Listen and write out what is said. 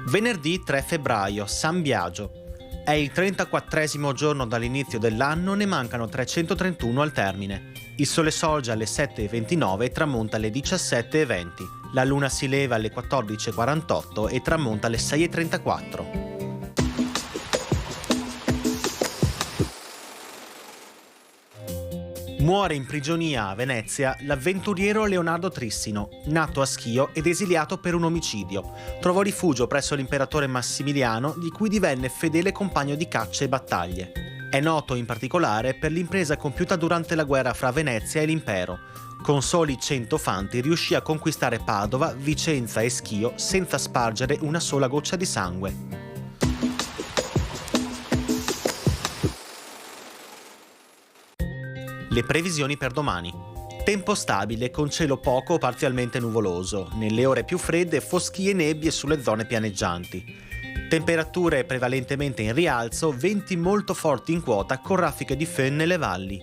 Venerdì 3 febbraio, San Biagio. È il 34esimo giorno dall'inizio dell'anno, ne mancano 331 al termine. Il sole sorge alle 7:29 e tramonta alle 17:20. La luna si leva alle 14:48 e tramonta alle 6:34. Muore in prigionia a Venezia l'avventuriero Leonardo Trissino, nato a Schio ed esiliato per un omicidio. Trovò rifugio presso l'imperatore Massimiliano, di cui divenne fedele compagno di cacce e battaglie. È noto in particolare per l'impresa compiuta durante la guerra fra Venezia e l'impero. Con soli 100 fanti riuscì a conquistare Padova, Vicenza e Schio senza spargere una sola goccia di sangue. Le previsioni per domani. Tempo stabile con cielo poco o parzialmente nuvoloso, nelle ore più fredde foschie e nebbie sulle zone pianeggianti. Temperature prevalentemente in rialzo, venti molto forti in quota con raffiche di föhn nelle valli.